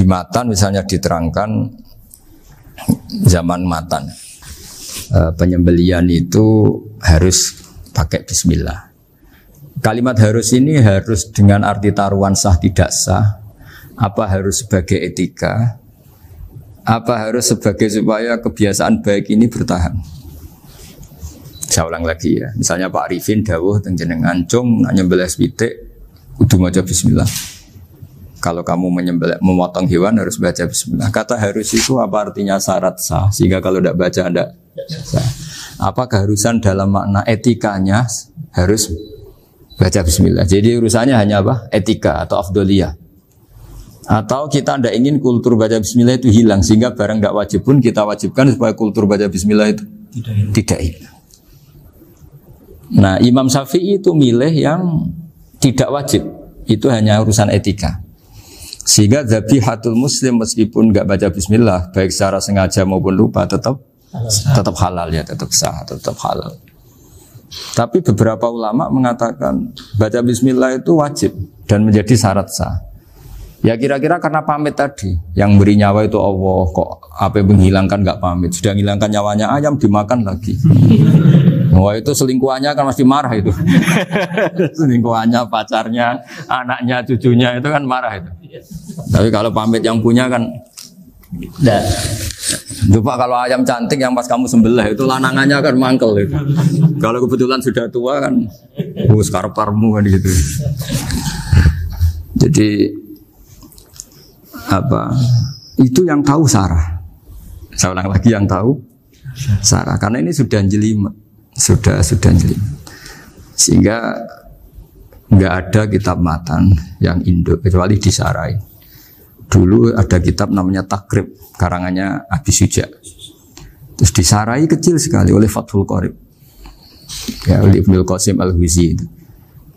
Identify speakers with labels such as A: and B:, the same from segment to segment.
A: Di Matan misalnya diterangkan zaman Matan penyembelian itu harus pakai bismillah. Kalimat harus ini harus dengan arti taruhan sah tidak sah, apa harus sebagai etika, apa harus sebagai supaya kebiasaan baik ini bertahan. Saya ulang lagi ya, misalnya Pak Arifin dawuh teng jenengan cung nyembelih pitik kudu maca bismillah. Kalau kamu memotong hewan harus baca bismillah. Kata harus itu apa artinya syarat sah, sehingga kalau tidak baca tidak sah. Apa keharusan dalam makna etikanya harus baca bismillah. Jadi urusannya hanya apa? Etika atau afdoliyah. Atau kita tidak ingin kultur baca bismillah itu hilang, sehingga barang tidak wajib pun kita wajibkan supaya kultur baca bismillah itu tidak hilang. Nah, Imam Syafi'i itu milih yang tidak wajib. Itu hanya urusan etika. Sehingga dhabihatul muslim meskipun nggak baca bismillah, baik secara sengaja maupun lupa tetap halal ya, tetap sah, tetap halal. Tapi beberapa ulama mengatakan baca bismillah itu wajib dan menjadi syarat sah. Ya kira-kira karena pamit tadi, yang beri nyawa itu Allah, kok apa yang menghilangkan nggak pamit, sudah menghilangkan nyawanya ayam dimakan lagi. Wah itu selingkuhannya kan masih marah itu. Selingkuhannya, pacarnya, anaknya, cucunya itu kan marah itu. Tapi kalau pamit yang punya kan enggak. Lupa kalau ayam cantik yang pas kamu sembelih itu lanangannya kan mangkel itu. Kalau kebetulan sudah tua kan karep-karepmu kan gitu. Jadi apa? Itu yang tahu Sarah. Saya ulang lagi, yang tahu Sarah, karena ini sudah jelimet. Sudah jelimet. Sehingga enggak ada kitab matan yang Indo kecuali di Sarai. Dulu ada kitab namanya Takrib, karangannya Abi Suja. Terus disarai kecil sekali oleh Fathul Qorib, ya, oleh Ibnul Qasim Al-Huzi itu.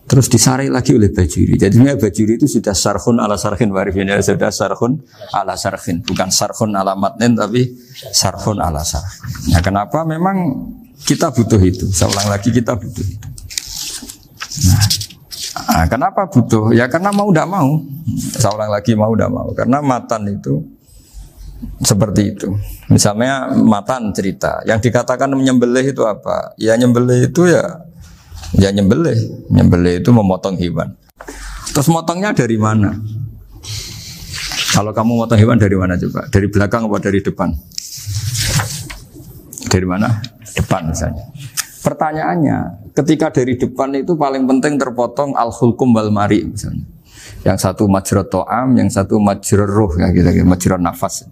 A: Terus disarai lagi oleh Bajuri. Jadinya Bajuri itu sudah sarhun ala sarhin warifin, ya, sudah sarhun ala sarhin, bukan sarhun ala matnin tapi sarhun ala sarhin. Nah, kenapa memang kita butuh itu? Saya ulang lagi, kita butuh itu. Nah, kenapa butuh? Ya karena mau tidak mau. Saya ulang lagi, mau tidak mau. Karena matan itu seperti itu. Misalnya matan cerita, yang dikatakan menyembelih itu apa? Ya nyembelih itu ya nyembelih. Nyembelih itu memotong hewan. Terus motongnya dari mana? Kalau kamu motong hewan dari mana coba? Dari belakang atau dari depan? Dari mana? Depan misalnya. Pertanyaannya, ketika dari depan itu paling penting terpotong al-hulkum wal mari misalnya. Yang satu majrur to'am, yang satu majrur ruh, ya gitu, majrur nafas.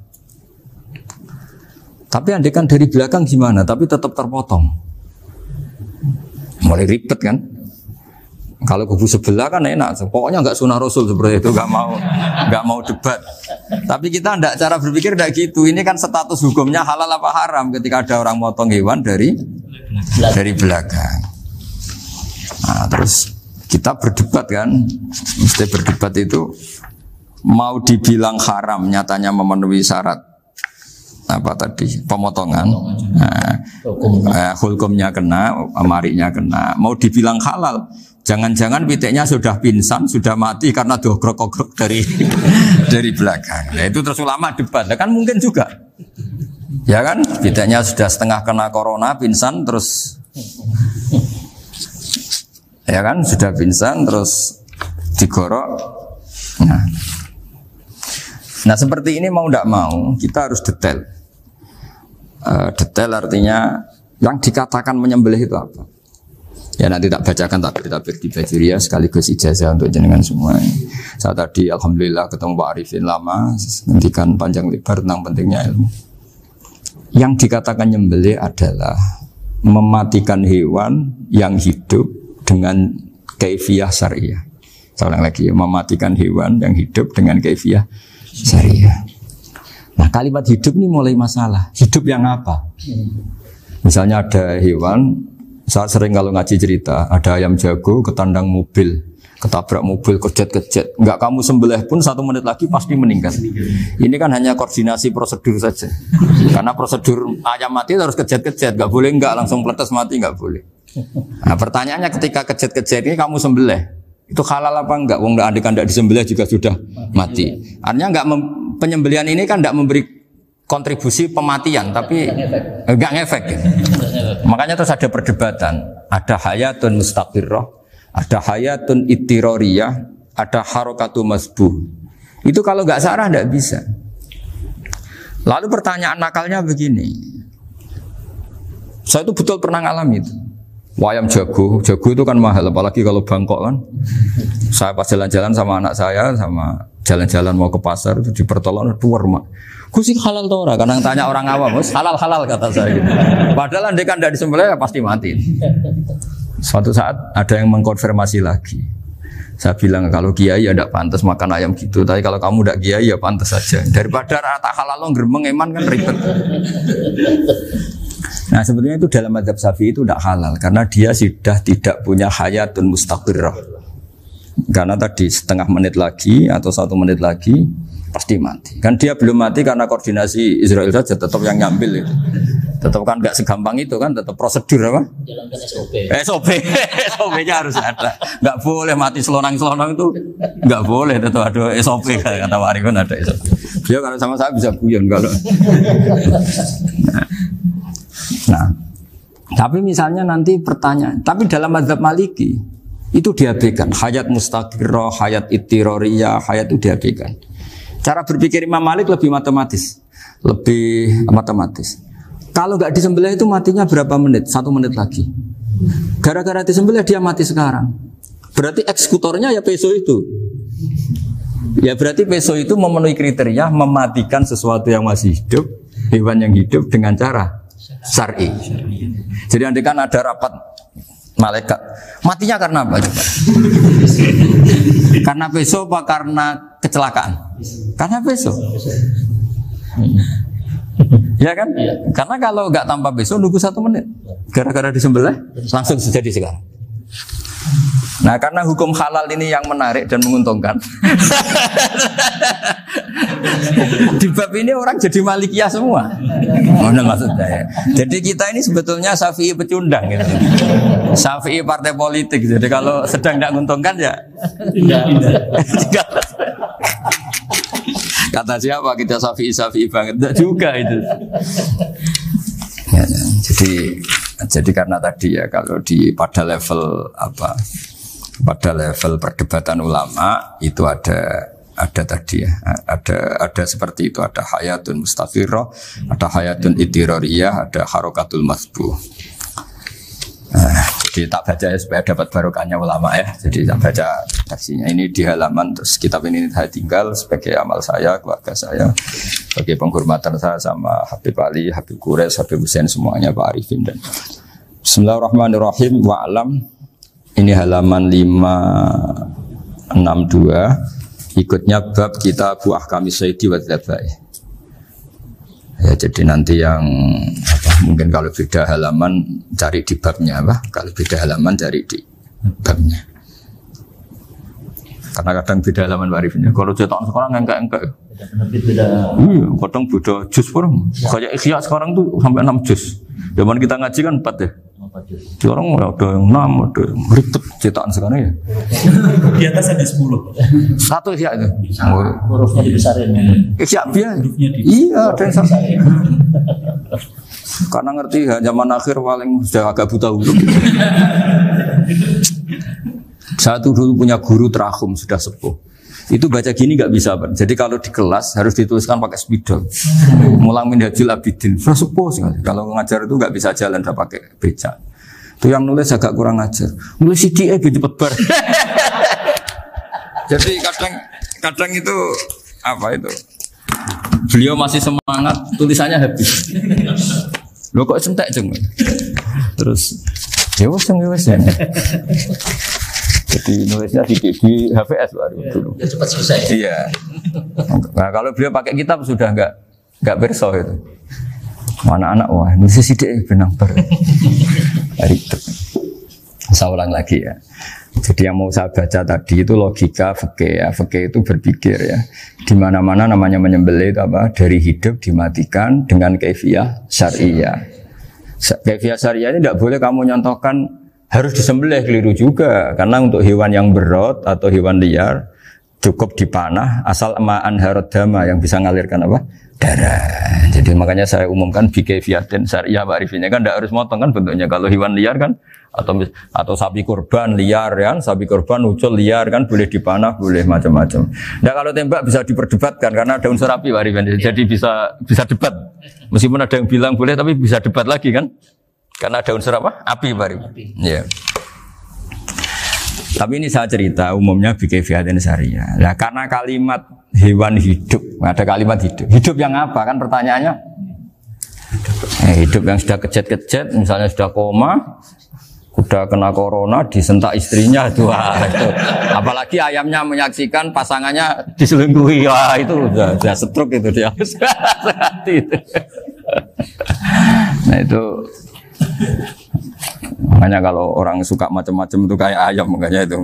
A: Tapi andekan dari belakang gimana? Tapi tetap terpotong. Mulai ribet kan? Kalau kubu sebelah kan enak, pokoknya nggak sunah Rasul seperti itu, nggak mau debat. Tapi kita tidak, cara berpikir tidak gitu. Ini kan status hukumnya halal apa haram ketika ada orang motong hewan dari belakang. Nah, terus kita berdebat kan, mesti berdebat itu mau dibilang haram, nyatanya memenuhi syarat apa tadi pemotongan. Nah, hukumnya kena, amarinya kena. Mau dibilang halal, jangan-jangan pitiknya sudah pingsan, sudah mati karena dogrok-ogrok dari belakang. Nah, itu terus ulama debat, kan mungkin juga. Ya kan, pitiknya sudah setengah kena corona, pingsan terus. Ya kan, sudah pingsan terus digorok. Nah, seperti ini mau tidak mau kita harus detail. Detail artinya yang dikatakan menyembelih itu apa? Ya nanti tak bacakan tabir-tabir di Bajiria sekaligus ijazah untuk jenengan semua. Saya tadi alhamdulillah ketemu Pak Arifin lama, ngendikan panjang lebar tentang pentingnya ilmu. Yang dikatakan nyembelih adalah mematikan hewan yang hidup dengan kaifiyah syariah. Saya ulang lagi, mematikan hewan yang hidup dengan kaifiyah syariah. Nah, kalimat hidup ini mulai masalah. Hidup yang apa? Misalnya ada hewan, saya sering kalau ngaji cerita, ada ayam jago ketandang mobil, ketabrak mobil, kejet-kejet. Enggak kamu sembelih pun 1 menit lagi pasti meninggal. Ini kan hanya koordinasi prosedur saja. Karena prosedur ayam mati harus kejet-kejet, enggak boleh enggak langsung peletes mati, enggak boleh. Nah, pertanyaannya ketika kejet-kejet ini kamu sembelih, itu halal apa enggak? Wong enggak andekan enggak disembelih juga sudah mati. Artinya enggak penyembelihan ini kan tidak memberi kontribusi pematian, tapi enggak ngefek. Ya. Makanya terus ada perdebatan. Ada hayatun mustaqirrah, ada hayatun ittiroriyah, ada harokatu masbuh. Itu kalau nggak sarah nggak bisa. Lalu pertanyaan nakalnya begini. Saya itu betul pernah ngalami itu. Wayam jago itu kan mahal, apalagi kalau Bangkok kan. Saya pas jalan-jalan sama anak saya, sama jalan-jalan mau ke pasar itu di pertolongan tuwer mak. Kusik halal toh ora? Kadang tanya orang awam, halal kata saya. Gitu. Padahal andai kan tidak disembelih ya pasti mati. Suatu saat ada yang mengkonfirmasi lagi. Saya bilang kalau kiai ya tidak pantas makan ayam gitu, tapi kalau kamu tidak kiai ya pantas saja. Daripada rata halal lo geremeng eman kan ribet. Nah sebetulnya itu dalam mazhab Syafi'i itu tidak halal karena dia sudah tidak punya hayatun mustaqirrah. Karena tadi setengah menit lagi atau 1 menit lagi pasti mati. Kan dia belum mati karena koordinasi Israel saja, tetap yang ngambil itu. Tetap kan nggak segampang itu kan, tetap prosedur apa?
B: Jalankan SOP.
A: SOP-nya harus ada. Nggak boleh mati selonang-selonang itu, nggak boleh. Tetap ada SOP kata Pak Arifin ada SOP. Dia kalau sama saya bisa guyon kalau. Nah, tapi misalnya nanti pertanyaan, tapi dalam mazhab Maliki itu diabaikan. Hayat mustaqirrah, hayat ittiroriyah, hayat itu diabaikan. Cara berpikir Imam Malik lebih matematis. Kalau nggak disembelih itu matinya berapa menit? 1 menit lagi. Gara-gara disembelih dia mati sekarang. Berarti eksekutornya ya peso itu. Ya berarti peso itu memenuhi kriteria mematikan sesuatu yang masih hidup, hewan yang hidup dengan cara syar'i. Jadi andai kan ada rapat malaikat, matinya karena apa? Karena peso apa karena kecelakaan? Karena peso. Ya kan? Karena kalau nggak tanpa peso nunggu 1 menit. Gara-gara disembelih langsung terjadi sekarang. Nah karena hukum halal ini yang menarik dan menguntungkan. Di bab ini orang jadi Malikiyah semua. Mana maksudnya ya? Jadi kita ini sebetulnya Syafi'i pecundang gitu. Syafi'i partai politik. Jadi kalau sedang tidak menguntungkan ya tidak. Kata siapa kita Syafi'i banget? Tidak juga itu. Ya, jadi karena tadi ya kalau pada level apa? Pada level perdebatan ulama itu ada tadi ya, ada seperti itu, ada hayatun mustaqirrah, ada hayatun ittiroriyah, ada harokatul masbuh. Jadi tak baca ya supaya dapat barokahnya ulama ya. Jadi tak baca versinya ini di halaman, terus kitab ini saya tinggal sebagai amal saya, keluarga saya, sebagai penghormatan saya sama Habib Ali, Habib Qures, Habib Hussein semuanya, Pak Arifin dan Bismillahirrahmanirrahim. Wa'alam. Ini halaman 562. Ikutnya bab kita buah kami sayyidi wa dzabai. Ya jadi nanti yang mungkin kalau beda halaman cari di babnya kalau beda halaman cari di babnya. Karena kadang beda halaman warifnya. Kalau cetak sekarang enggak. Beda. Kadang beda juz pun. Kayak Ikhya sekarang tuh sampai 6 juz. Zaman kita ngaji kan 4 ya. Sekarang ada yang 6, ada yang ribet cetakan sekarang ya.
B: Di atas ada 10.
A: Satu Ikhya itu.
B: Hurufnya dibesarin.
A: Ikhya biar. Iya, ada yang sama. Karena ngerti zaman akhir paling sudah agak buta huruf. Saya tuh dulu punya guru terakhum sudah sepuh. Itu baca gini nggak bisa, Pak. Jadi kalau di kelas harus dituliskan pakai spidol. Mulang Minhajul Abidin, sudah sepuh sekali. Kalau ngajar itu nggak bisa jalan, udah pakai beca. Itu yang nulis agak kurang ajar. Nulis CDE gitu cepet bar. Jadi kadang itu apa itu? Beliau masih semangat, tulisannya habis. Lo kok sentek ceng? Terus, ya wes ya. Jadi nulisnya di HVS baru dulu.
B: Ya cepat selesai.
A: Iya. Nah kalau beliau pakai kitab sudah enggak berso itu. Anak-anak wah nulis sidik benang ber. Ribet. Saya ulang lagi ya. Jadi yang mau saya baca tadi itu logika fikih ya. Fikih itu berpikir ya. Di mana-mana namanya menyembelih itu apa? Dari hidup dimatikan dengan kaifiyah syariah. Kaifiyah syariah ini tidak boleh kamu nyontohkan harus disembelih, keliru juga. Karena untuk hewan yang berot atau hewan liar cukup dipanah asal ma'an harodama yang bisa ngalirkan apa? Darah. Jadi makanya saya umumkan bikaifiatin syariah Pak Arifin kan tidak harus motong kan bentuknya. Kalau hewan liar kan atau sapi kurban liar kan, sapi kurban ucul liar kan boleh dipanah, boleh macam-macam. Nah kalau tembak bisa diperdebatkan karena ada unsur api Pak Arifin. Jadi bisa debat. Meskipun ada yang bilang boleh tapi bisa debat lagi kan? Karena ada unsur apa? Api Pak Arifin. Iya. Tapi ini saya cerita umumnya bikaifiatin syariah. Nah, karena kalimat hewan hidup, ada kalimat hidup. Hidup yang apa? Kan pertanyaannya. Hidup yang sudah kejet-kejet, misalnya sudah koma, sudah kena corona, disentak istrinya itu. Apalagi ayamnya menyaksikan pasangannya diselingkuhi, wah itu sudah stroke itu dia. Itu. Nah itu. Makanya kalau orang suka macam-macam itu kayak ayam makanya itu.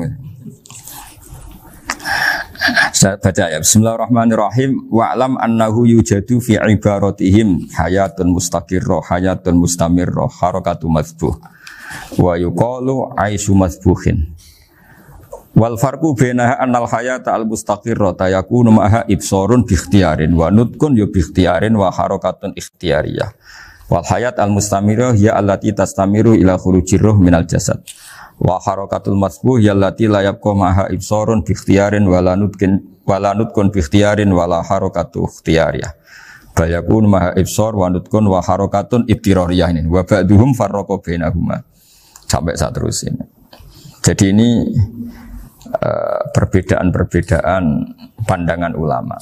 A: Saya baca ya. Bismillahirrahmanirrahim. Wa'lam annahu yujadu fi ibaratihim hayatun mustaqirrah, hayatun mustamirrah, harakatu madbuh. Wa yuqalu aisyu madbuhin. Wal farqu bainaha annal hayata al mustaqirrah yakunu ma'ha ibsarun bi ikhtiyarin wa nutqun yu bi ikhtiyarin wa harakatun ikhtiyariyah. Wal hayat al mustamirah ya allati tastamiru ila khurujir ruh minal jasad. Wa harakatul masbuh ya allati la yabqa maha ibsarun bi ikhtiyarin wala nutqun bi ikhtiyarin wala harakatu ikhtiyariyah. Bal yakun maha ibsar wa nutqun wa harakatun ibtirariyah ini. Wa ba'duhum farraqa bainahuma. Sampai saat terus ini. Jadi ini perbedaan-perbedaan pandangan ulama.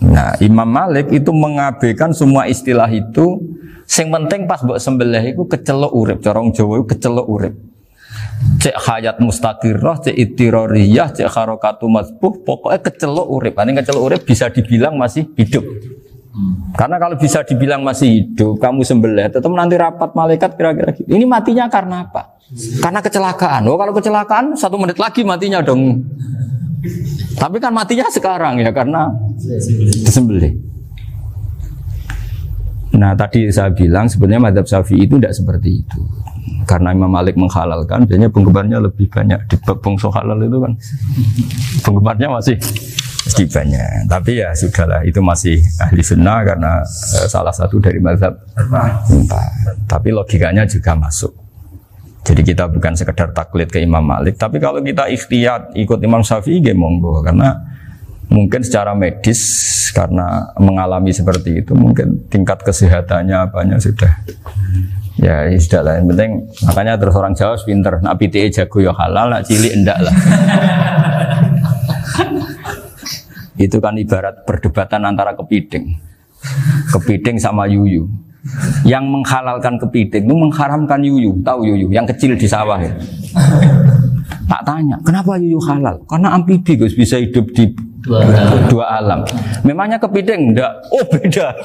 A: Nah, Imam Malik itu mengabaikan semua istilah itu. Sing penting pas mbok sembelih iku kecelok urip, cara wong Jawa iku kecelok urip. Cek hayat mustaqirrah, cek ittirariyah, cek harakatu masbuh, pokoknya kecelok urip. Ane kecelok urip bisa dibilang masih hidup. Karena kalau bisa dibilang masih hidup, kamu sembelih tetap nanti rapat malaikat kira-kira gitu. Ini matinya karena apa? Karena kecelakaan. Oh, kalau kecelakaan 1 menit lagi matinya dong. Tapi kan matinya sekarang ya karena disembelih. Nah tadi saya bilang sebenarnya mazhab Syafi'i itu tidak seperti itu. Karena Imam Malik menghalalkan, biasanya penggemarnya lebih banyak di bangsa halal itu kan. Penggemarnya masih banyak. Tapi ya sudahlah, itu masih ahli sunnah karena salah satu dari mazhab 4. Tapi logikanya juga masuk. Jadi kita bukan sekedar taklid ke Imam Malik, tapi kalau kita ikhtiyat ikut Imam Syafi'i ya monggo, karena mungkin secara medis karena mengalami seperti itu mungkin tingkat kesehatannya apanya sudah ya sudah lah, yang penting makanya terus orang Jawa pinter nak PTE jago ya halal, nak cilik enggak lah. Itu kan ibarat perdebatan antara kepiting sama yuyu. Yang menghalalkan kepiting itu mengharamkan yuyu. Tahu yuyu yang kecil di sawah ya? Tak tanya kenapa yuyu halal, karena amfibi Gus, bisa hidup di dua alam. Memangnya kepiting enggak? Oh beda.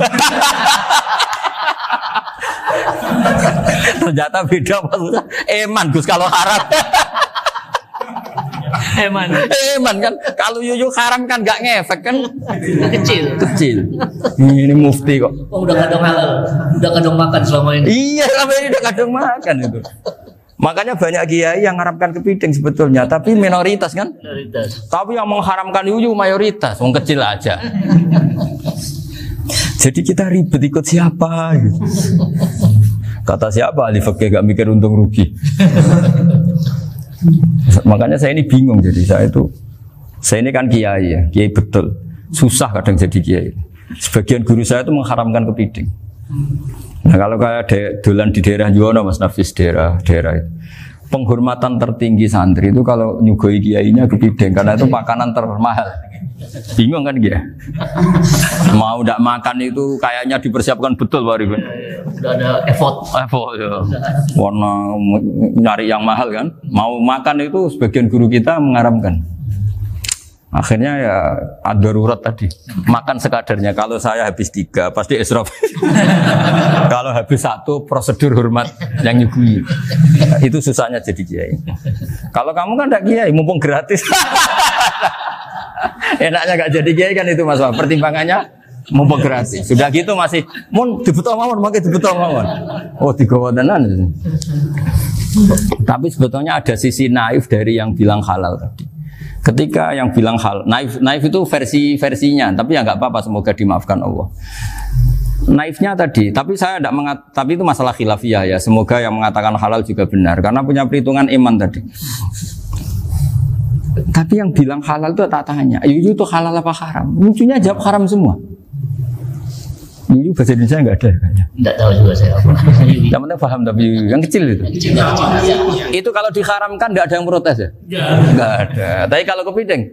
A: Ternyata beda maksudnya. Eman Gus kalau haram. Eman kan kalau yuyu haram kan enggak ngefek kan, kecil. Ini mufti kok.
B: Oh udah kadang halal, udah kadang makan selama ini.
A: Iya selama ini udah kadang makan itu. Makanya banyak kiai yang mengharamkan kepiting sebetulnya, tapi minoritas kan? Minoritas. Tapi yang mengharamkan yuyu mayoritas, wong kecil aja. Jadi kita ribet ikut siapa? Gitu. Kata siapa? Ahli fikih gak mikir untung rugi. Makanya saya ini bingung, jadi saya ini kan kiai ya, kiai betul. Susah kadang jadi kiai. Sebagian guru saya itu mengharamkan kepiting. Nah kalau kayak dolan di daerah Juwono Mas Nafis daerah itu, penghormatan tertinggi santri itu kalau nyugoi kiainya kepiting karena itu makanan termahal. Bingung kan dia? Mau tidak makan itu kayaknya dipersiapkan betul Pak Rifan.
B: Udah ada effort
A: ya. Warna nyari yang mahal kan. Mau makan itu sebagian guru kita mengharamkan. Akhirnya ya ad-darurat tadi, makan sekadarnya. Kalau saya habis 3 pasti israf. Kalau habis 1 prosedur hormat yang nyugui. Itu susahnya jadi kiai. Kalau kamu kan tidak kiai, mumpung gratis. Enaknya gak jadi kiai kan itu Mas. Pertimbangannya mumpung gratis. Sudah gitu masih mun dibutuh mawon, makai dibutuh mawon. Oh digawa tenan. Tapi sebetulnya ada sisi naif dari yang bilang halal tadi. Ketika yang bilang naif itu versinya, tapi ya nggak apa-apa, semoga dimaafkan Allah. Naifnya tadi, tapi tapi itu masalah khilafiyah ya. Semoga yang mengatakan halal juga benar, karena punya perhitungan iman tadi. Tapi yang bilang halal itu tak tanya, itu halal apa haram? Lucunya jawab haram semua. Yuyu bahasa Indonesia nggak ada kayaknya.
B: Nggak tahu juga saya apa.
A: Yang penting paham tapi yang kecil itu. Itu kalau diharamkan nggak ada yang protes ya? Nggak ada. Tapi kalau kepiting?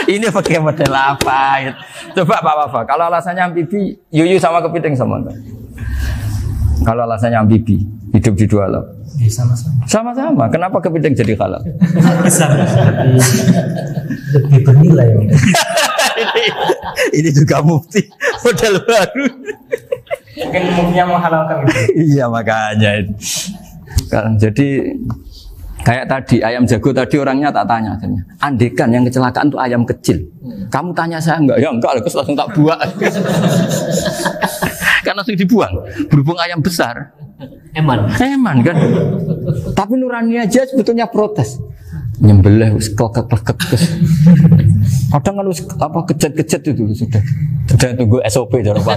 A: Ini pakai model apa? Coba Pak Wafa. Kalau alasannya amfibi, Yuyu sama kepiting sama enggak? Kalau alasannya amfibi, hidup di dua alam.
C: Sama-sama.
A: Sama-sama. Kenapa kepiting jadi halal?
C: Lebih bernilai.
A: Ini juga mufti model baru.
C: Mungkin muftinya menghalalkan itu.
A: Iya makanya. Kan jadi kayak tadi ayam jago tadi orangnya tak tanya akhirnya. Andekan yang kecelakaan itu ayam kecil. Kamu tanya saya enggak? Ya enggak, terus langsung tak buang. Kan langsung dibuang. Berhubung ayam besar.
B: Eman
A: kan. Tapi nurani aja sebetulnya protes. Nyembelih klekek-klekek. Kadang kan apa kejet-kejet itu sudah tunggu SOP jawaban.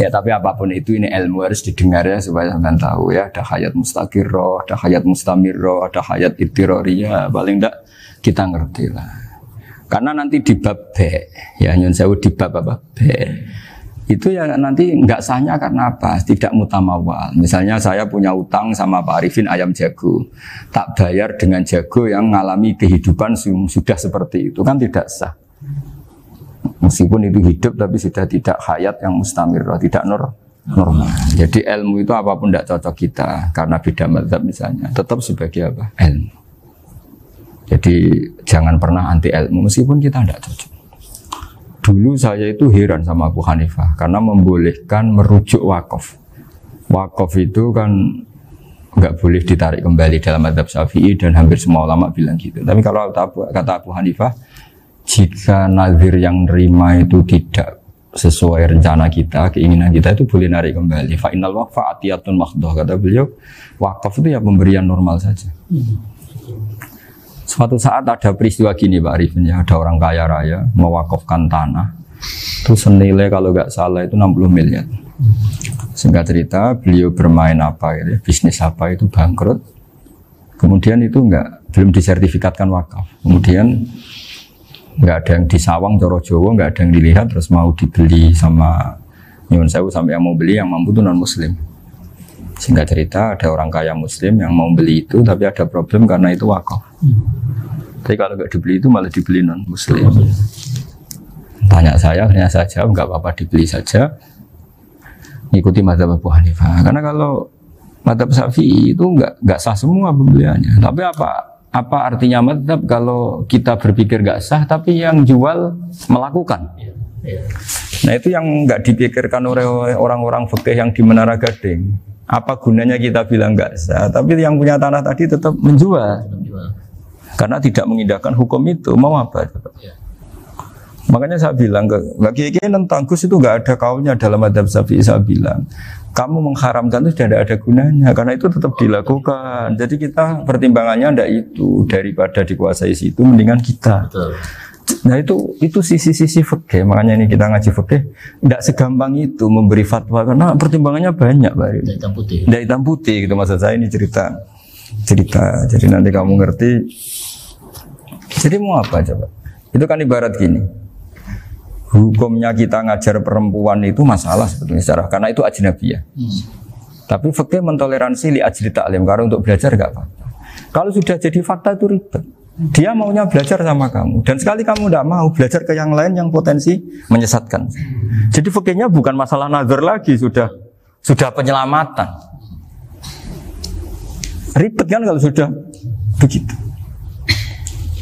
A: Ya tapi apapun itu ini ilmu harus didengar ya supaya sampean tahu ya, ada hayat mustaqirroh, ada hayat mustamirroh, ada hayat ittiroriyah, paling enggak kita ngerti lah. Karena nanti di bab B ya nyun sewu di bab apa? B. Itu ya nanti nggak sahnya karena apa? Tidak mutamawal. Misalnya saya punya utang sama Pak Arifin ayam jago, tak bayar dengan jago yang mengalami kehidupan sudah seperti itu kan tidak sah. Meskipun itu hidup tapi sudah tidak hayat yang mustamir, tidak normal. Jadi ilmu itu apapun tidak cocok kita karena beda mazhab misalnya, tetap sebagai apa? Ilmu. Jadi jangan pernah anti ilmu meskipun kita tidak cocok. Dulu saya itu heran sama Abu Hanifah karena membolehkan merujuk wakaf. Wakaf itu kan nggak boleh ditarik kembali dalam mazhab Syafi'i dan hampir semua ulama bilang gitu. Tapi kalau kata Abu Hanifah, jika nazir yang nerima itu tidak sesuai rencana kita, keinginan kita itu boleh narik kembali. Fa innal waqfa atiyatun mahdhah, kata beliau, wakaf itu ya pemberian normal saja. Suatu saat ada peristiwa gini Pak Arifin ya, ada orang kaya raya mewakafkan tanah itu senilai kalau nggak salah itu 60 miliar. Singkat cerita beliau bermain apa gitu, bisnis apa itu bangkrut. Kemudian itu belum disertifikatkan wakaf. Kemudian nggak ada yang disawang coro Jawa, nggak ada yang dilihat, terus mau dibeli sama nyuwun sewu sampai yang mau beli yang mampu itu non muslim. Singkat cerita ada orang kaya muslim yang mau beli itu tapi ada problem karena itu wakaf. Tapi kalau nggak dibeli itu malah dibeli non muslim. Tanya saya, ternyata saya jawab nggak apa-apa dibeli saja. Ikuti mazhab Abu Hanifah. Karena kalau mazhab Syafi'i itu nggak sah semua pembeliannya. Tapi apa artinya mazhab kalau kita berpikir nggak sah tapi yang jual melakukan? Nah itu yang nggak dipikirkan oleh orang-orang fikih yang di Menara Gading. Apa gunanya kita bilang nggak sah, tapi yang punya tanah tadi tetap menjual. Karena tidak mengindahkan hukum itu, mau apa? Makanya saya bilang ke Kiai tentang Gus itu nggak ada kaulnya dalam mazhab Syafi'i. Saya bilang kamu mengharamkan itu tidak ada gunanya karena itu tetap dilakukan. Jadi kita pertimbangannya ndak itu, daripada dikuasai situ mendingan kita. Betul. Nah itu sisi-sisi fikih. Makanya ini kita ngaji fikih ndak segampang itu memberi fatwa karena pertimbangannya banyak Pak. Ndak hitam putih gitu maksud saya, ini cerita. Jadi nanti kamu ngerti. Jadi mau apa coba? Itu kan ibarat gini. Hukumnya kita ngajar perempuan itu masalah sebetulnya secara karena itu ajnabiyah. Tapi fikih mentoleransi li ajli ta'lim karena untuk belajar enggak apa-apa. Kalau sudah jadi fakta itu ribet. Dia maunya belajar sama kamu dan sekali kamu tidak mau belajar ke yang lain yang potensi menyesatkan. Jadi fikihnya bukan masalah nazar lagi, sudah penyelamatan. Ribet kan kalau sudah begitu.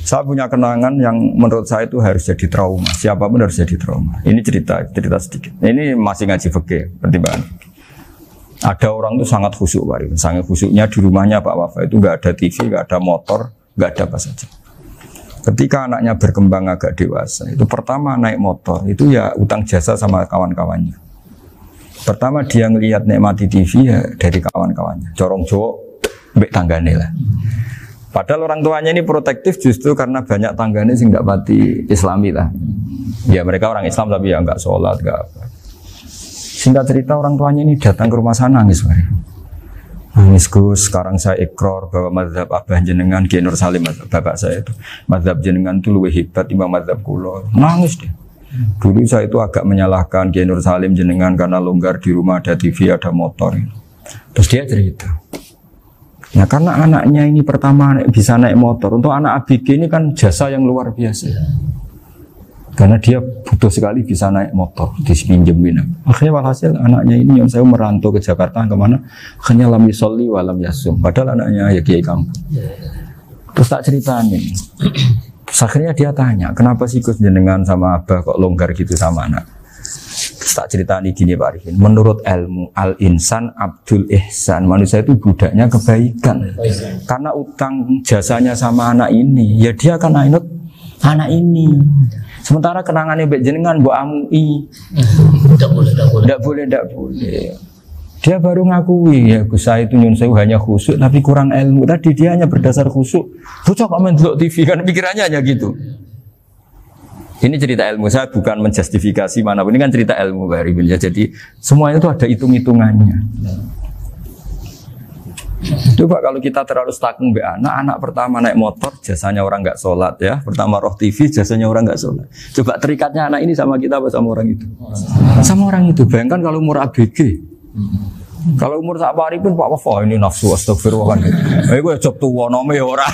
A: Saya punya kenangan yang menurut saya itu harus jadi trauma. Siapapun harus jadi trauma. Ini cerita sedikit. Ini masih ngaji fikih pertimbangan. Ada orang itu sangat khusyuk, Pak. Sangat khusyuknya di rumahnya Pak Wafa itu nggak ada TV, nggak ada motor, nggak ada apa saja. Ketika anaknya berkembang agak dewasa, itu pertama naik motor, itu ya utang jasa sama kawan-kawannya. Pertama dia ngelihat nikmati TV ya dari kawan-kawannya. Corong Jawa mbek tanggane lah. Padahal orang tuanya ini protektif justru karena banyak tanggane sing nggak pati Islami lah. Ya mereka orang Islam tapi ya nggak sholat, nggak apa. Singkat cerita orang tuanya ini datang ke rumah sana nangis mari. Nangis Gus, sekarang saya ikrar bahwa mazhab Abah jenengan Ki Nur Salim, bapak saya itu mazhab jenengan itu lebih hebat timbang mazhab kula. Nangis deh. Dulu saya itu agak menyalahkan Ki Nur Salim jenengan karena longgar di rumah ada TV, ada motor. Terus dia cerita. Ya karena anaknya ini pertama bisa naik motor. Untuk anak ABG ini kan jasa yang luar biasa. Karena dia butuh sekali bisa naik motor, dipinjemin. Akhirnya walhasil anaknya ini yang saya merantau ke Jakarta kemana? Akhirnya lam yusolli wa lam yasum. Padahal anaknya ya kiai kampung. Terus tak ceritain. Terus akhirnya dia tanya, kenapa sih Gus jenengan sama Abah kok longgar gitu sama anak? Terus tak ceritain gini Pak Arifin. Menurut ilmu al-insan abdul ihsan, manusia itu budaknya kebaikan. Karena utang jasanya sama anak ini, ya dia akan ainut anak ini. Sementara kenangannya mbek jenengan mbok amui. Tidak boleh. Dia baru ngakui ya Gus saya itu nyun sewu hanya khusyuk tapi kurang ilmu. Tadi dia hanya berdasar khusyuk. Bocah kok main delok TV kan pikirannya hanya gitu. Ini cerita ilmu, saya bukan menjustifikasi manapun. Ini kan cerita ilmu Pak Arifin ya. Jadi semuanya itu ada hitung-hitungannya. Coba kalau kita terlalu stakung be anak pertama naik motor jasanya orang nggak sholat ya, pertama roh TV jasanya orang nggak sholat. Coba terikatnya anak ini sama kita apa sama orang itu? Sama orang itu. Bayangkan kalau umur ABG, kalau umur sak pari pun Pak Wafa ini nafsu astagfirullah kan. Gue job tua nome orang.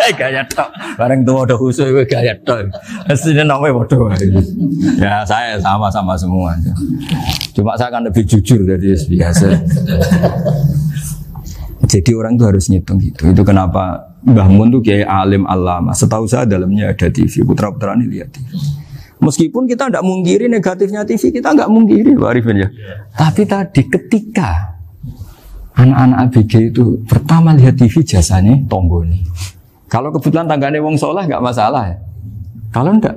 A: Gaya tok, bareng tua udah khusus gue gaya tok. Aslinya namanya bodoh. Ya saya sama semua. Cuma saya akan lebih jujur dari biasa. Jadi orang itu harus ngitung gitu. Itu kenapa Mbah Mun tuh kiai alim alama. Setahu saya dalamnya ada TV. Putra-putra ini lihat TV. Meskipun kita tidak mungkiri negatifnya TV, kita nggak mungkiri Pak Arifin ya. Tapi tadi ketika anak-anak ABG itu pertama lihat TV jasanya tonggoni. Kalau kebetulan tanggane wong soleh nggak masalah ya. Kalau enggak,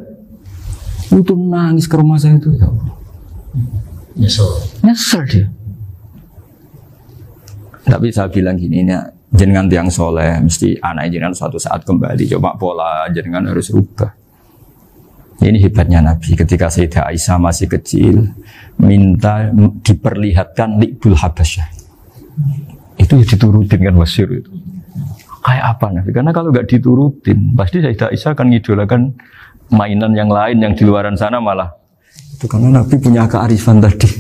A: itu nangis ke rumah saya itu ya. Nyesel dia. Tapi saya bilang gini, ini jenengan tiang soleh, mesti anak jenengan suatu saat kembali. Coba pola jenengan harus rubah. Ini hebatnya Nabi. Ketika Sayyidah Aisyah masih kecil, minta diperlihatkan Li'bul Habasyah. Itu diturutin kan masyhur itu. Kayak apa Nabi? Karena kalau nggak diturutin, pasti Sayyidah Aisyah akan ngidolakan mainan yang lain yang di luaran sana malah. Itu karena Nabi punya kearifan tadi.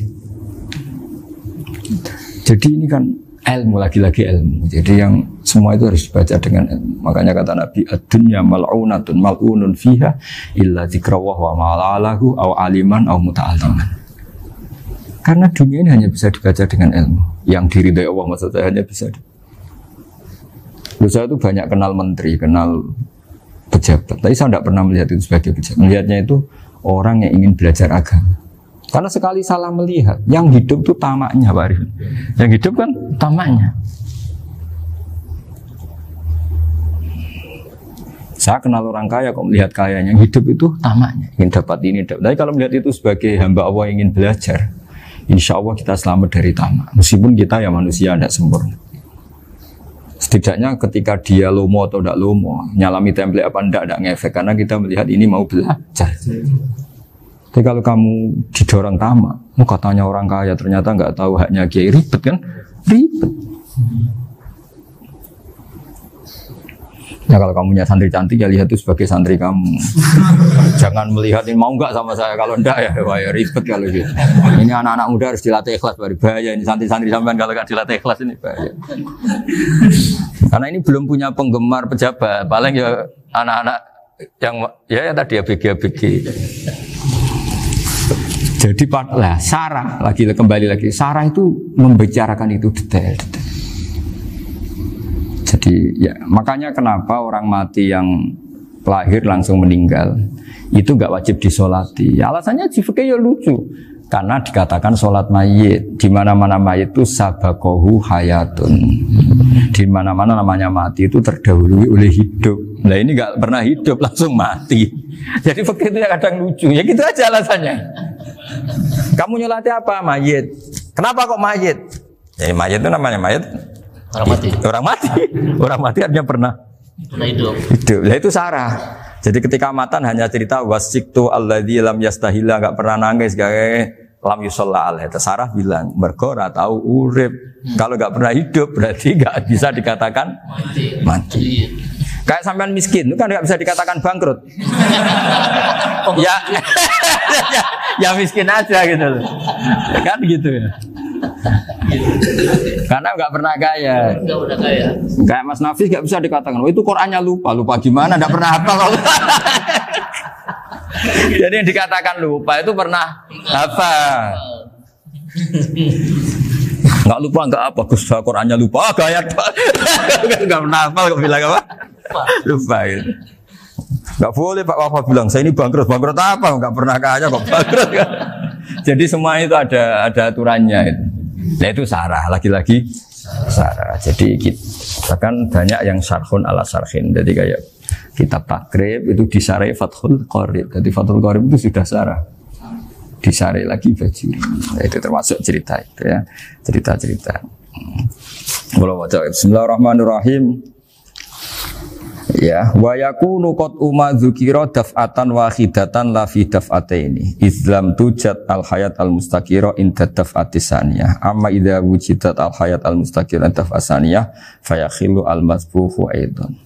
A: Jadi ini kan ilmu, lagi-lagi ilmu. Jadi yang semua itu harus dibaca dengan ilmu. Makanya kata Nabi, ad-dunya mal'unatun mal'unun fiha illa dzikrawah wa ma'alahu aw aliman aw muta'alliman. Karena dunia ini hanya bisa dibaca dengan ilmu. Yang diridai Allah maksudnya hanya bisa. Saya itu banyak kenal menteri, kenal pejabat. Tapi saya tidak pernah melihat itu sebagai pejabat. Melihatnya itu orang yang ingin belajar agama. Karena sekali salah melihat, yang hidup itu tamaknya Pak Arifin. Yang hidup kan tamaknya. Saya kenal orang kaya kok melihat kayanya, yang hidup itu tamaknya, ingin dapat ini. Tapi kalau melihat itu sebagai hamba Allah yang ingin belajar, insya Allah kita selamat dari tamak. Meskipun kita ya manusia tidak sempurna. Setidaknya ketika dia lomo atau tidak lomo, nyalami template apa tidak ngefek, karena kita melihat ini mau belajar. Tapi kalau kamu didorong tamak, katanya orang kaya ternyata nggak tahu haknya kiai, ribet kan? Ribet. Ya kalau kamu punya santri cantik ya lihat itu sebagai santri kamu. Jangan melihat ini mau nggak sama saya, kalau enggak ya wah ya ribet kalau gitu. Ini anak-anak muda harus dilatih ikhlas, bahaya ini santri-santri sampean kalau nggak dilatih ikhlas ini bahaya. Karena ini belum punya penggemar pejabat, paling ya anak-anak yang ya tadi ABG. Jadi lah Sarah kembali lagi Sarah itu membicarakan itu detail. Jadi ya makanya kenapa orang mati yang lahir langsung meninggal itu nggak wajib disolati. Alasannya jifke ya lucu. Karena dikatakan sholat mayit, di mana-mana mayit itu sabakohu hayatun. Di mana-mana namanya mati itu terdahului oleh hidup. Nah ini nggak pernah hidup langsung mati. Jadi fakir itu kadang lucu. Ya gitu aja alasannya. Kamu nyolati apa? Mayit. Kenapa kok mayit? Ya mayit itu namanya mayit
B: Orang mati.
A: Orang mati artinya pernah
B: hidup.
A: Lah itu sarah. Jadi ketika matan hanya cerita wasiktu alladzi lam yastahila, enggak pernah nangis, lam yusalla alaihi. Sarah bilang mergo ora tahu urip. Kalau enggak pernah hidup berarti enggak bisa dikatakan mati. Kayak sampean miskin itu kan enggak bisa dikatakan bangkrut. ya miskin aja gitu loh. Kan gitu ya. Karena nggak pernah kaya. Kayak Mas Nafis nggak bisa dikatakan, oh itu Qurannya lupa gimana? Nggak pernah hafal. Jadi yang dikatakan lupa itu pernah hafal. Nggak lupa nggak apa, Gus Qurannya lupa, gaya nggak pernah hafal, kok bilang apa? Lupa itu. Nggak boleh Pak Wafa bilang saya ini bangkrut apa? Nggak pernah kaya kok bangkrut. Jadi semua itu ada aturannya itu. Nah itu sarah, lagi-lagi sarah. Jadi bahkan banyak yang syarhun ala syarhin. Jadi kayak kitab takrib itu disarai Fathul Qorib. Jadi Fathul Qorib itu sudah sarah. Disarai lagi Bajuri. Nah, itu termasuk cerita itu ya. Cerita-cerita. Bismillahirrahmanirrahim. Ya, wa yakunu qad dzukira daf'atan wahidatan la fi daf'ataini. Islam tujad al hayat al mustaqira inda daf'ati saniyah. Amma idza wujidat al hayat al mustaqira daf'at saniyah fayakhilu al masbuhu aidan.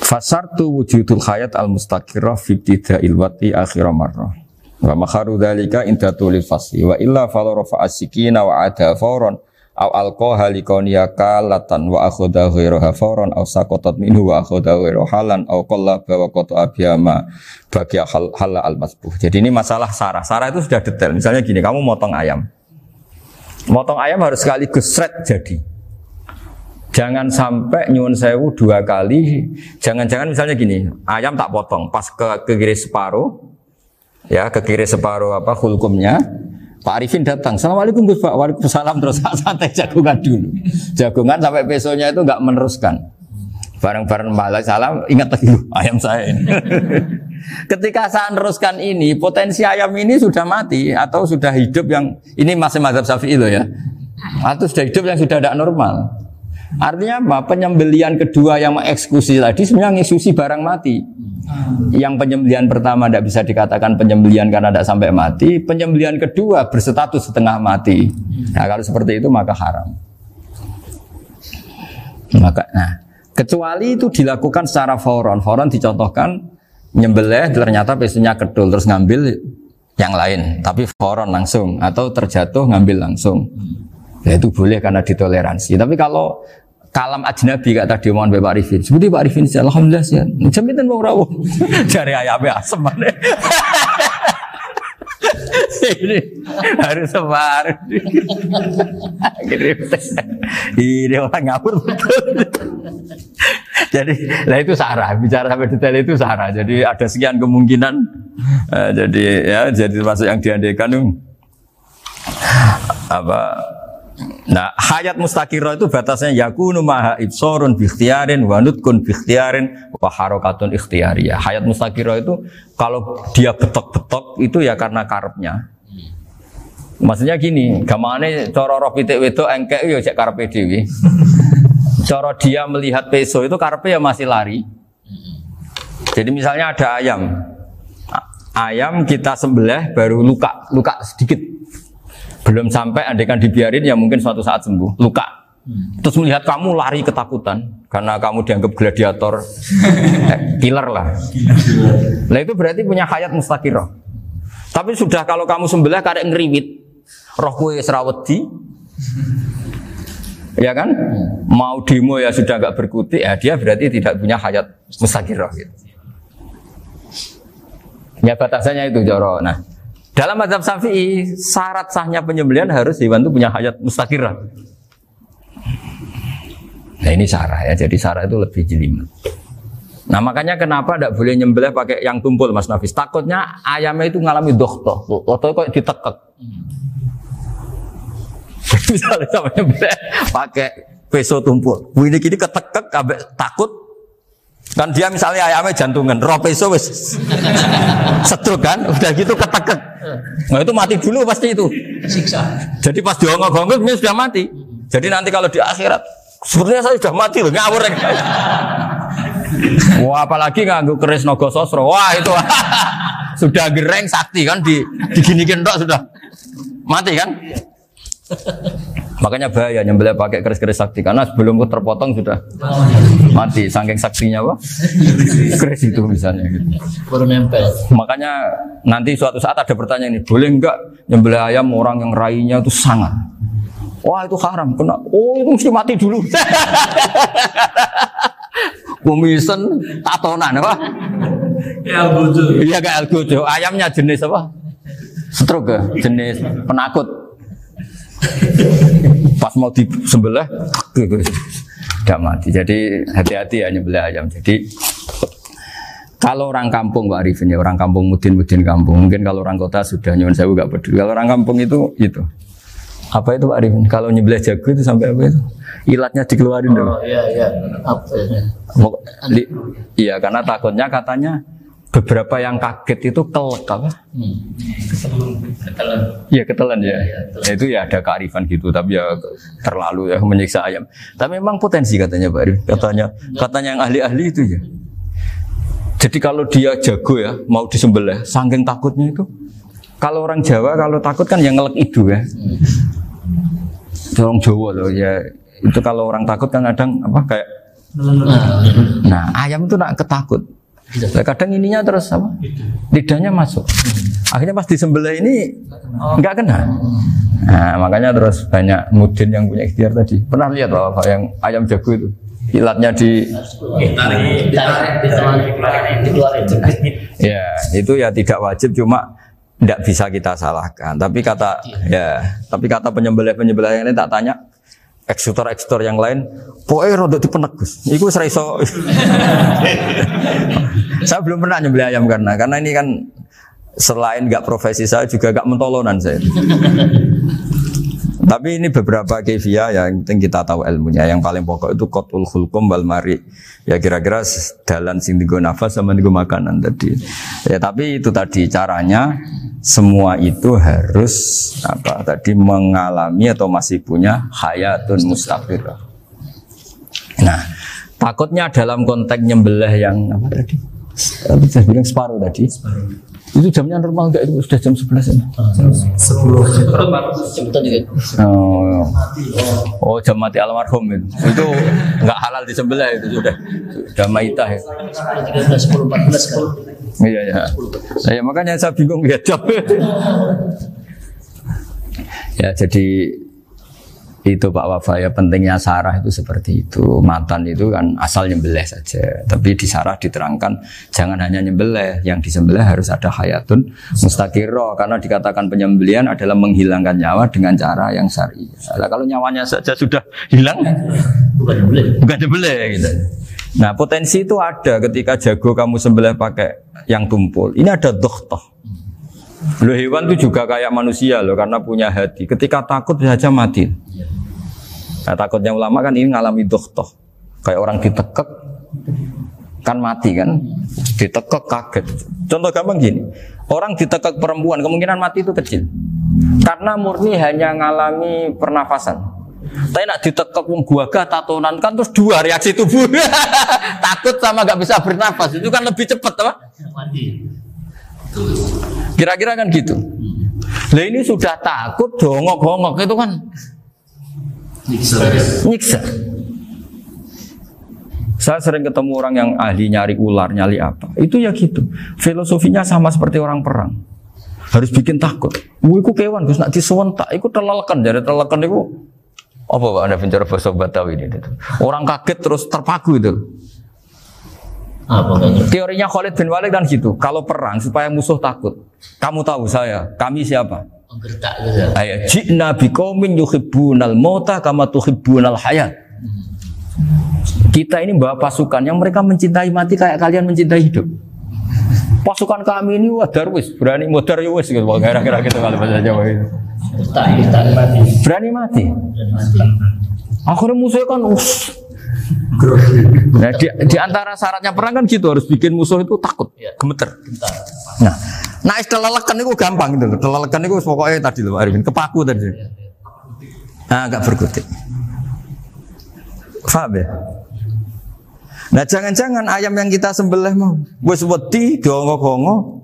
A: Fasartu wujudul hayat al mustaqira fi ibtida'il wati akhir marrah. Wa makharu dzalika inda tulil fasli wa illa fala rafa'a sikina wa ada fawran aw alqaha liqaniya kalatan wa akhadha ghayraha fawran aw saqatat minhu wa akhadha ghayraha halan aw qallaba wa qata'a biyama bagi hal al masbuh. Jadi ini masalah sarah. Sarah itu sudah detail. Misalnya gini, kamu motong ayam. Motong ayam harus sekaligus shred jadi. Jangan sampai nyuwun sewu 2 kali. Jangan-jangan misalnya gini, ayam tak potong pas ke kiri separuh. Ya, ke kiri separuh apa hulkumnya. Pak Arifin datang, Assalamualaikum Gus Pak, waalaikumsalam, terus santai jagungan dulu. Jagungan sampai besoknya itu enggak meneruskan. Bareng-bareng balik salam, ingat lagi ayam saya ini. Ketika saya meneruskan ini, potensi ayam ini sudah mati atau sudah hidup yang ini masih mazhab Syafi'i loh ya. Atau sudah hidup yang sudah tidak normal. Artinya apa? Penyembelian kedua yang mengeksekusi tadi sebenarnya mengeksekusi barang mati. Yang penyembelian pertama tidak bisa dikatakan penyembelian karena tidak sampai mati. Penyembelian kedua berstatus setengah mati. Nah kalau seperti itu maka haram. Kecuali itu dilakukan secara fauron. Fauron dicontohkan nyembelih ternyata pesunya kedul terus ngambil yang lain. Tapi fauron langsung atau terjatuh ngambil langsung. Ya itu boleh karena ditoleransi. Tapi kalau kalam ajnabi kata tadi omongan Pak Arifin, seperti Pak Arifin sih, alhamdulillah sih. Jaminan mau rawuh dari ayamnya asem mana? Ini harus sebar. Ini orang ngawur betul. Jadi, lah itu sarah. Bicara sampai detail itu sarah. Jadi ada sekian kemungkinan. Jadi termasuk yang diandaikan apa? Nah, hayat mustaqirah itu batasnya yakunu maha ibsorun bi ikhtiyarin wa nutkun bi ikhtiyarin wa harakatun ikhtiyariyah. Hayat mustaqirah itu kalau dia betok-betok itu ya karena karepnya. Maksudnya gini, gamane cara roh pitik wedok engkek ya cek karepe dhewe. Cara dia melihat peso itu karepe ya masih lari. Jadi misalnya ada ayam. Ayam kita sembelih baru luka sedikit. Belum sampai andaikan dibiarin ya mungkin suatu saat sembuh, luka. Terus melihat kamu lari ketakutan karena kamu dianggap gladiator, killer lah. Nah itu berarti punya hayat mustaqirah. Tapi sudah kalau kamu sembelih karek ngeriwit, roh kue serawedi, ya kan? Mau demo ya sudah agak berkutik, ya dia berarti tidak punya hayat mustaqirah. Gitu. Ya batasannya itu Joro. Nah. Dalam mazhab Syafi'i, syarat sahnya penyembelihan harus hewan itu punya hayat mustaqirah. Nah ini sarah ya, jadi sarah itu lebih jelimet. Nah makanya kenapa tidak boleh nyembelih pakai yang tumpul Mas Nafis? Takutnya ayamnya itu ngalami dohtoh, kok ditekek. Misalnya sama nyembelih pakai peso tumpul, ini kini ketekek, takut. Kan dia misalnya ayamnya jantungan, roh peso wis setruk kan, udah gitu ketekek. Nah itu mati dulu pasti itu. Siksa. Jadi pas diongok-ongok dia sudah mati. Jadi nanti kalau di akhirat, sebenarnya saya sudah mati loh, ngawur. Wah, apalagi nganggo keris naga sosro. Wah, itu sudah gereng sakti kan diginikin tok sudah mati kan? Makanya bahaya nyembelih pakai keris-keris sakti karena sebelum terpotong sudah mati saking saktinya apa? Keris itu misalnya gitu.
B: Baru nempel.
A: Makanya nanti suatu saat ada pertanyaan ini, boleh enggak nyembelih ayam orang yang rainya itu sangat? Wah, itu haram. Kena. Oh, itu mesti mati dulu. Kumisen tatonan apa?
C: Ya bodoh.
A: Iya kayak algojo. Ayamnya jenis apa? Stroke ya? Jenis penakut. Pas mau disembelih tidak mati. Jadi hati-hati ya nyembelih ayam. Jadi kalau orang kampung Pak Arifin ya, orang kampung mudin kampung. Mungkin kalau orang kota sudah nyuwun sewu enggak peduli. Kalau orang kampung itu apa itu Pak Arifin? Kalau nyembelih jago itu sampai apa itu? Ilatnya dikeluarin dong.
B: Oh iya. Apa ya?
A: Iya karena takutnya katanya beberapa yang kaget itu kelek apa?
B: Ketelan.
A: Iya ketelan ya. Itu ya ada kearifan gitu, tapi ya terlalu ya menyiksa ayam. Tapi memang potensi katanya Pak Arif. Katanya yang ahli-ahli itu ya. Jadi kalau dia jago ya mau disembelih, saking takutnya itu. Kalau orang Jawa kalau takut kan yang ngelek itu ya. Orang Jawa loh ya. Itu kalau orang takut kan kadang apa kayak. Nah ayam itu nak ketakut. Kadang ininya terus apa? Lidahnya masuk. Akhirnya pas disembelih ini enggak kena. Nah, makanya terus banyak mudin yang punya ikhtiar tadi. Pernah lihat Bapak yang ayam jago itu? Ilatnya
B: ditarik.
A: Ya, itu ya tidak wajib cuma tidak bisa kita salahkan. Tapi kata penyembelih yang ini tak tanya eksekutor yang lain, pokoknya rodok dipenek Gus. Iku seraiso. Saya belum pernah nyembelih ayam karena ini kan selain nggak profesi saya juga nggak mentolonan saya. Tapi ini beberapa kefiah yang penting kita tahu ilmunya. Yang paling pokok itu qatul khulqum wal mari. Ya kira-kira dalan sing digo nafas sama digo makanan tadi. Ya tapi itu tadi caranya semua itu harus mengalami atau masih punya hayatun mustaqirah. Nah, takutnya dalam konteks nyembelih yang apa tadi? Saya bilang separuh tadi. Itu jamnya normal enggak itu sudah jam 11 ya?
B: 10. Jemputan juga.
A: Oh, jam mati almarhum itu. Itu enggak halal disembelih itu sudah maitah ya.
B: 13, 10, 14 kan.
A: Iya. Ya makanya saya bingung lihat jam. Ya jadi itu Pak Wafa ya pentingnya sarah itu seperti itu. Matan itu kan asal nyembelih saja. Tapi di sarah diterangkan jangan hanya nyembelih, yang disembelih harus ada hayatun mustaqirah karena dikatakan penyembelihan adalah menghilangkan nyawa dengan cara yang syar'i. Nah, kalau nyawanya saja sudah hilang bukan nyembelih gitu. Nah, potensi itu ada ketika jago kamu sembelih pakai yang tumpul. Ini ada dokhtoh. Loh, hewan itu juga kayak manusia loh karena punya hati. Ketika takut saja mati. Nah, takutnya ulama kan ini ngalami dokhtoh. Kayak orang ditekek kan mati kan. Ditekek kaget. Contoh gampang gini. Orang ditekek perempuan kemungkinan mati itu kecil. Karena murni hanya ngalami pernafasan. Tapi nak ditekek gua tatonan kan terus dua reaksi tubuh. Takut sama gak bisa bernafas. Itu kan lebih cepat apa?
B: Mati.
A: Kira-kira kan gitu. Lah ini sudah takut dongok-dongok itu kan nyiksa. Saya sering ketemu orang yang ahli nyari ular, nyari apa. Itu ya gitu. Filosofinya sama seperti orang perang. Harus bikin takut. Iku kewan Gus nak disewentak, iku telelekan. Jadi telelekan iku apa Pak Anda bicara bahasa Batawi ini? Orang kaget terus terpaku itu.
B: Apa kayaknya?
A: Teorinya Khalid bin Walid kan gitu. Kalau perang supaya musuh takut. Kamu tahu kami siapa?
B: Gertak gitu.
A: Ayat ji'na biqaumin yuhibbunal mauta kama tuhibbunal hayat. Kita ini bawa pasukan yang mereka mencintai mati kayak kalian mencintai hidup. Pasukan kami ini darwis, berani modar ya wis gitu. Kira-kira gitu kalau bahasa Jawa itu.
B: Gertak mati.
A: Berani mati. Akhirnya musuhnya kan nah, di antara syaratnya perang kan gitu harus bikin musuh itu takut, gemeter. Nah istilah lelekan itu gampang gitu loh. Lelekan itu pokoknya tadi loh Arifin, kepaku tadi. Nah, agak berkutik. Paham ya? Nah jangan-jangan ayam yang kita sembelih mau wis wedi diongo-ongo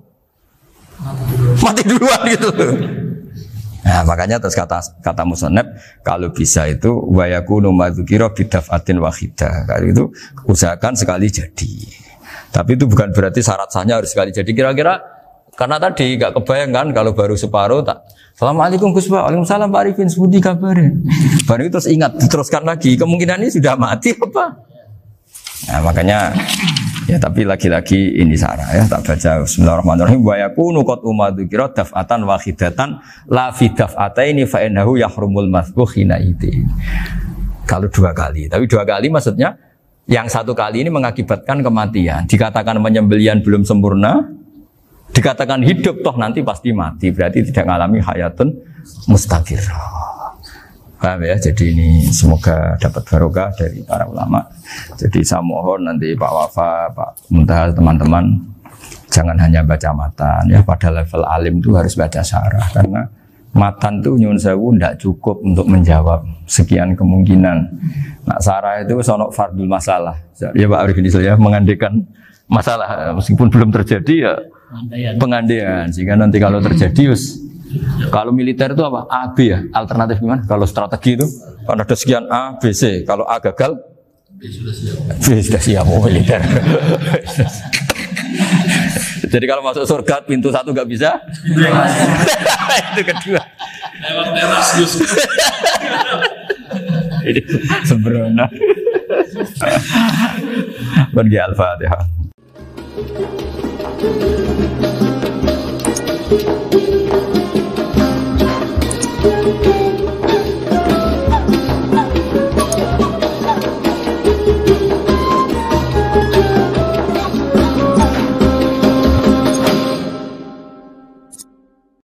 A: mati duluan gitu. Nah makanya terus kata musannaf kalau bisa itu wa yakunu madzukira bidafatin wahidah. Kalau itu usahakan sekali jadi. Tapi itu bukan berarti syarat sahnya harus sekali jadi. Kira-kira karena tadi gak kebayang kan kalau baru separuh tak Assalamualaikum Gus Pak, waalaikumsalam Pak Arifin, sebuti kabarnya. Baru itu terus ingat, diteruskan lagi. Kemungkinan ini sudah mati apa? Nah makanya ya tapi lagi-lagi ini sarah ya tak baca Bismillahirrahmanirrahim wa yakunu qad umadzukira daf'atan wahidatan la fi daf'ataini fa innahu yahrumul mazbuh hina itu. Kalau 2 kali, tapi 2 kali maksudnya yang 1 kali ini mengakibatkan kematian. Dikatakan penyembelian belum sempurna, dikatakan hidup toh nanti pasti mati, berarti tidak mengalami hayatun mustaqirrah. Paham ya? Jadi ini semoga dapat barokah dari para ulama. Jadi saya mohon nanti Pak Wafa, Pak Muntaha, teman-teman jangan hanya baca matan ya, pada level alim itu harus baca syarah karena matan itu nyuwun sewu tidak cukup untuk menjawab sekian kemungkinan. Nah syarah itu sono fardul masalah. Ya Pak Arifin ya mengandekan masalah meskipun belum terjadi ya pengandaian sehingga nanti kalau terjadi kalau militer itu apa? A, B ya? Alternatif gimana? Kalau strategi itu kan ada sekian A, B, C. Kalau A gagal, B sudah siap militer. Jadi kalau masuk surga pintu 1 nggak bisa, itu kedua.
C: Lewat teras Gus.
A: Ini sembrono. Pergi Al-Fatihah. Thank you.